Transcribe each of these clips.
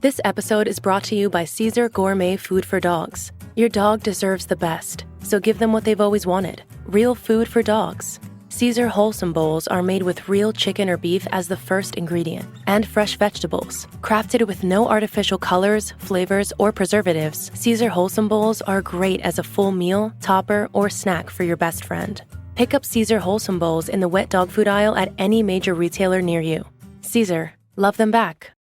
This episode is brought to you by Caesar Gourmet Food for Dogs. Your dog deserves the best, so give them what they've always wanted. Real food for dogs. Caesar Wholesome Bowls are made with real chicken or beef as the first ingredient, and fresh vegetables. Crafted with no artificial colors, flavors, or preservatives, Caesar Wholesome Bowls are great as a full meal, topper, or snack for your best friend. Pick up Caesar Wholesome Bowls in the wet dog food aisle at any major retailer near you. Caesar, love them back.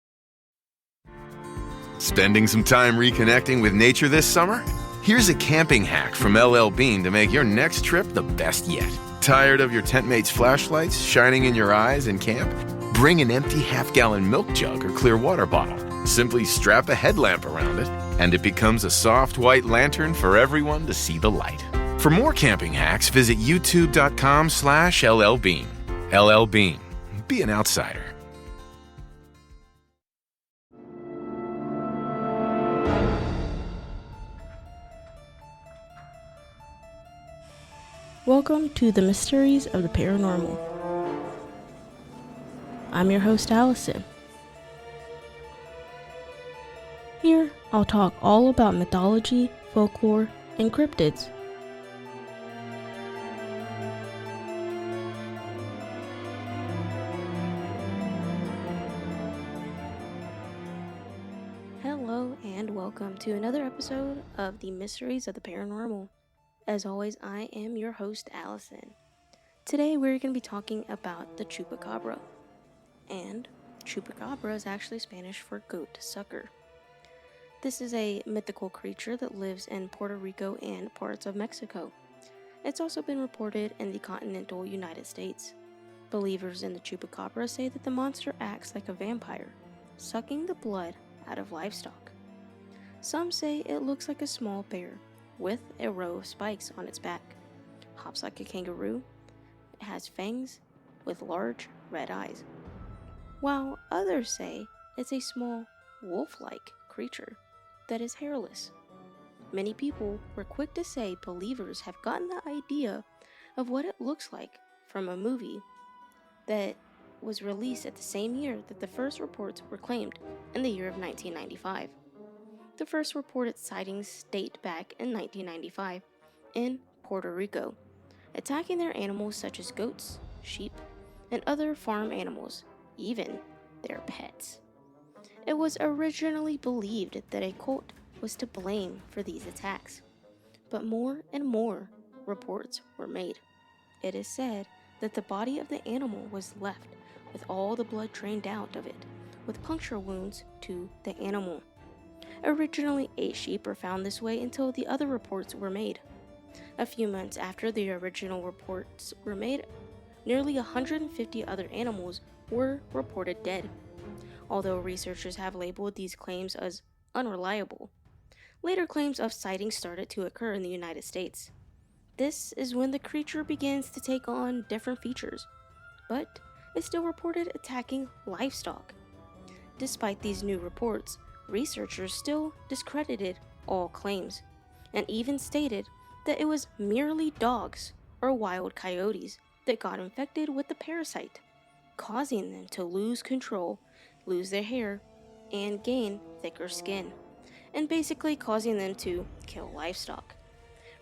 Spending some time reconnecting with nature this summer? Here's a camping hack from LL Bean to make your next trip the best yet. Tired of your tent mate's flashlights shining in your eyes in camp? Bring an empty half-gallon milk jug or clear water bottle. Simply strap a headlamp around it, and it becomes a soft white lantern for everyone to see the light. For more camping hacks, visit youtube.com/LLbean. LL Bean. Be an outsider. Welcome to the Mysteries of the Paranormal. I'm your host, Allison. Here, I'll talk all about mythology, folklore, and cryptids. Hello, and welcome to another episode of the Mysteries of the Paranormal. As always, I am your host, Allison. Today we're going to be talking about the Chupacabra. And Chupacabra is actually Spanish for goat sucker. This is a mythical creature that lives in Puerto Rico and parts of Mexico. It's also been reported in the continental United States. Believers in the Chupacabra say that the monster acts like a vampire, sucking the blood out of livestock. Some say it looks like a small bear with a row of spikes on its back, hops like a kangaroo, it has fangs with large red eyes, while others say it's a small wolf-like creature that is hairless. Many people were quick to say believers have gotten the idea of what it looks like from a movie that was released at the same year that the first reports were claimed in the year of 1995. The first reported sightings date back in 1995 in Puerto Rico, attacking their animals such as goats, sheep, and other farm animals, even their pets. It was originally believed that a cult was to blame for these attacks, but more and more reports were made. It is said that the body of the animal was left with all the blood drained out of it, with puncture wounds to the animal. Originally, 8 sheep were found this way until the other reports were made. A few months after the original reports were made, nearly 150 other animals were reported dead. Although researchers have labeled these claims as unreliable, later claims of sightings started to occur in the United States. This is when the creature begins to take on different features, but is still reported attacking livestock. Despite these new reports, researchers still discredited all claims, and even stated that it was merely dogs or wild coyotes that got infected with the parasite, causing them to lose control, lose their hair, and gain thicker skin, and basically causing them to kill livestock.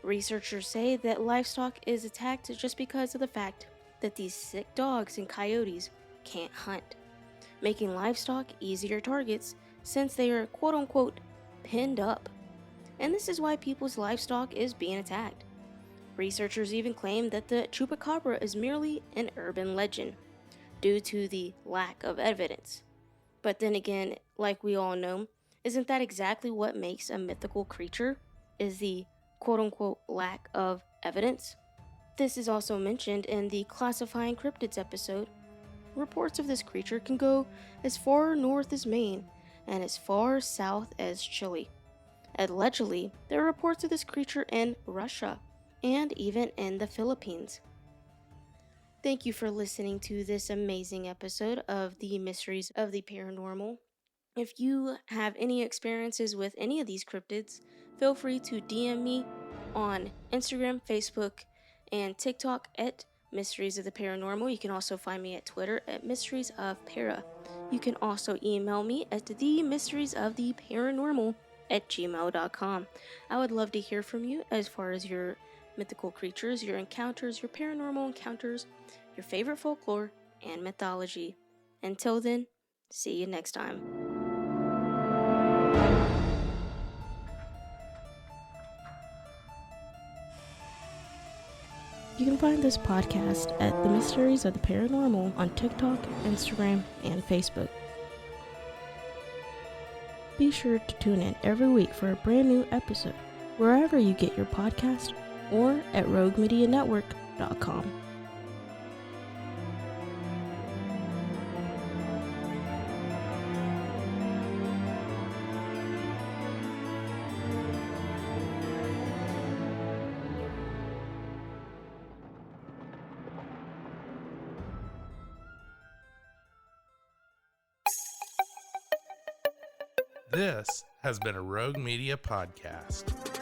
Researchers say that livestock is attacked just because of the fact that these sick dogs and coyotes can't hunt, making livestock easier targets since they are quote-unquote pinned up. And this is why people's livestock is being attacked. Researchers even claim that the Chupacabra is merely an urban legend due to the lack of evidence. But then again, like we all know, isn't that exactly what makes a mythical creature? Is the quote-unquote lack of evidence? This is also mentioned in the Classifying Cryptids episode. Reports of this creature can go as far north as Maine and as far south as Chile. Allegedly, there are reports of this creature in Russia and even in the Philippines. Thank you for listening to this amazing episode of the Mysteries of the Paranormal. If you have any experiences with any of these cryptids, feel free to DM me on Instagram, Facebook, and TikTok at Mysteries of the Paranormal. You can also find me at Twitter at Mysteries of Para. You can also email me at themysteriesoftheparanormal@gmail.com. I would love to hear from you as far as your mythical creatures, your encounters, your paranormal encounters, your favorite folklore, and mythology. Until then, see you next time. You can find this podcast at The Mysteries of the Paranormal on TikTok, Instagram, and Facebook. Be sure to tune in every week for a brand new episode, wherever you get your podcast or at roguemedianetwork.com. This has been a Rogue Media podcast.